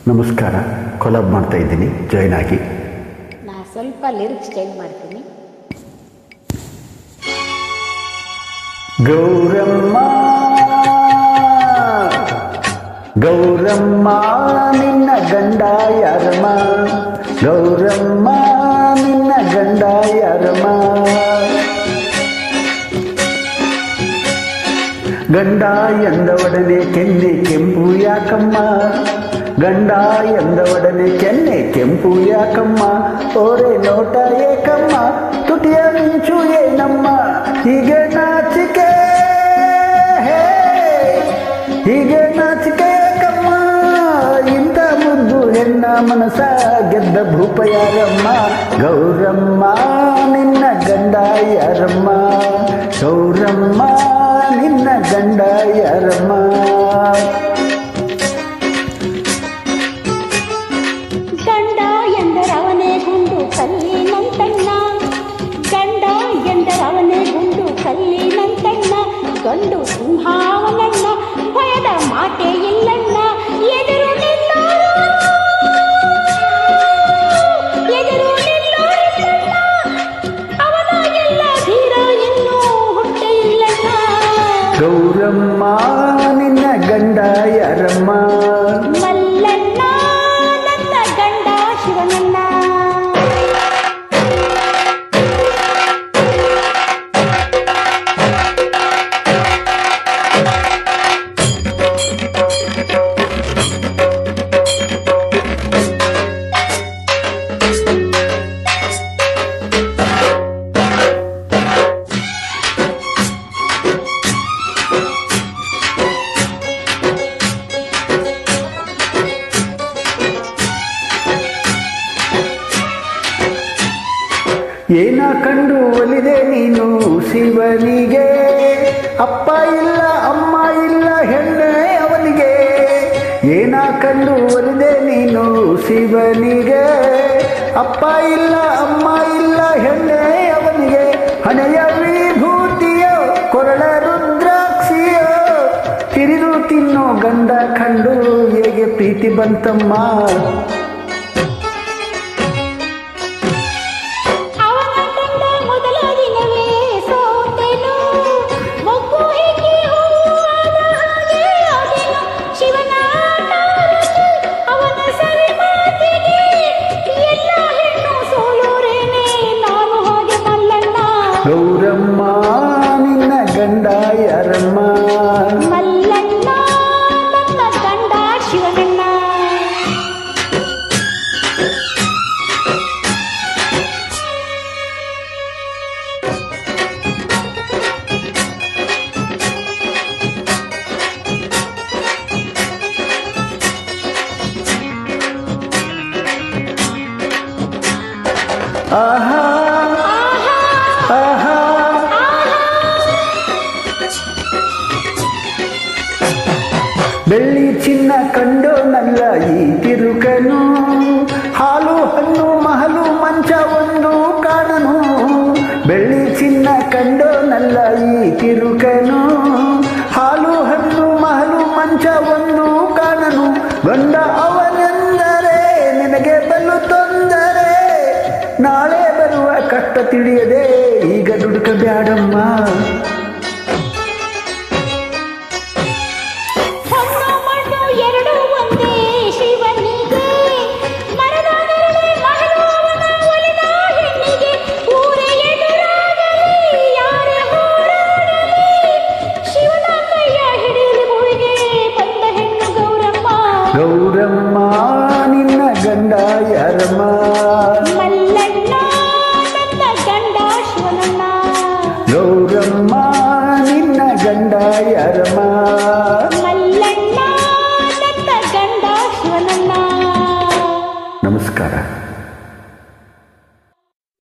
ನಮಸ್ಕಾರ, ಕೊಲಾಬ್ ಮಾಡ್ತಾ ಇದ್ದೀನಿ, ಜಾಯ್ನ್ ಆಗಿ. ನಾ ಸ್ವಲ್ಪ ಲಿರಿಕ್ಸ್ ಚೇಂಜ್ ಮಾಡ್ತೀನಿ. ಗೌರಮ್ಮ ಗೌರಮ್ಮ ನಿನ್ನ ಗಂಡ ಯಾರಮ್ಮ, ಗೌರಮ್ಮ ನಿನ್ನ ಗಂಡ ಯಾರಮ್ಮ. ಗಂಡ ಎಂದವಡನೆ ಕೆನ್ನೆ ಕೆಂಪು ಯಾಕಮ್ಮ, ಗಂಡ ಎಂದವಡನೆ ಕೆನ್ನೆ ಕೆಂಪು ಯಾಕಮ್ಮ. ಓರೆ ನೋಟ ಏಕಮ್ಮ, ತುಟಿಯ ಮಿಂಚು ಏನಮ್ಮ. ಹೀಗೆ ನಾಚಿಕೆ ಹೀಗೆ ನಾಚಿಕೆ ಏಕಮ್ಮ. ಇಂಥ ಮುದ್ದು ಹೆಣ್ಣ ಮನಸ ಗೆದ್ದ ಭೂಪ ಯಾರಮ್ಮ. ಗೌರಮ್ಮ ನಿನ್ನ ಗಂಡ ಯಾರಮ್ಮ, ಗೌರಮ್ಮ ನಿನ್ನ ಗಂಡ ಯಾರಮ್ಮ. ಗಂಡ ಎಂದರವನೇ ಗುಂಡು ಕಲ್ಲಿನಂತಣ್ಣ, ಗಂಡ ಎಂದರವನೇ ಗುಂಡು ಕಲ್ಲಿನಂತಣ್ಣ. ಗಂಡು ಸಿಂಹಾವನಣ್ಣ, ಭಯದ ಮಾಟೆ ಇಲ್ಲಣ್ಣ. ಎದುರು ನಿಲ್ಲೋರಿಲ್ಲಣ್ಣ, ಅವನ ಎಲ್ಲ ಧೀರ ಇನ್ನೂ ಹುಟ್ಟೆ ಇಲ್ಲಣ್ಣ. ಗೌರಮ್ಮ ನಿನ್ನ ಗಂಡ ಯಾರಮ್ಮ, ಮಲ್ಲಣ್ಣ ನನ್ನ ಗಂಡ ಶಿವನಣ್ಣ. ಏನ ಕಂಡು ಒಲಿದೆ ನೀನು ಶಿವನಿಗೆ, ಅಪ್ಪ ಇಲ್ಲ ಅಮ್ಮ ಇಲ್ಲ ಹೆಣ್ಣೆ ಅವನಿಗೆ. ಏನ ಕಂಡು ಒಲಿದೆ ನೀನು ಶಿವನಿಗೆ, ಅಪ್ಪ ಇಲ್ಲ ಅಮ್ಮ ಇಲ್ಲ ಹೆಣ್ಣೆ ಅವನಿಗೆ. ಹಣೆಯ ವಿಭೂತಿಯೋ ಕೊರಳ ರುದ್ರಾಕ್ಷಿಯೋ, ತಿರಿದು ತಿನ್ನೋ ಗಂಡ ಕಂಡು ಹೇಗೆ ಪ್ರೀತಿ ಬಂತಮ್ಮ. ಗೌರಮ್ಮ ನಿನ್ನ ಗಂಡ ಯಾರಮ್ಮ, ಮಲ್ಲಣ್ಣ ನನ್ನ ಗಂಡ ಶಿವನಣ್ಣ. ಆಹಾ ಆಹಾ ಬೆಳ್ಳಿ ಚಿನ್ನ ಕಂಡೋನಲ್ಲ ಈ ತಿರುಕನು, ಹಾಲು ಹಣ್ಣು ಮಹಲು ಮಂಚ ಒಂದು ಕಾಣನು. ಬೆಳ್ಳಿ ಚಿನ್ನ ಕಂಡೋನಲ್ಲ ಈ ತಿರುಕನು, ಹಾಲು ಹಣ್ಣು ಮಹಲು ಮಂಚ ಒಂದು ಕಾಣನು. ಗಂಡ ಅವನೆಂದರೆ ನಿನಗೆ ಬಲು ತೊಂದರೆ, ನಾಳೆ ಬರುವ ಕಷ್ಟ ತಿಳಿಯದೆ ಈಗ ದುಡುಕಬ್ಯಾಡಮ್ಮ. ಗೌರಮ್ಮ ನಿನ್ನ ಗಂಡ ಯಾರಮ್ಮ, ಮಲ್ಲಣ್ಣ ನನ್ನ ಗಂಡ ಶಿವನಣ್ಣ. ಗೌರಮ್ಮ ನಿನ್ನ ಗಂಡ ಯಾರಮ್ಮ.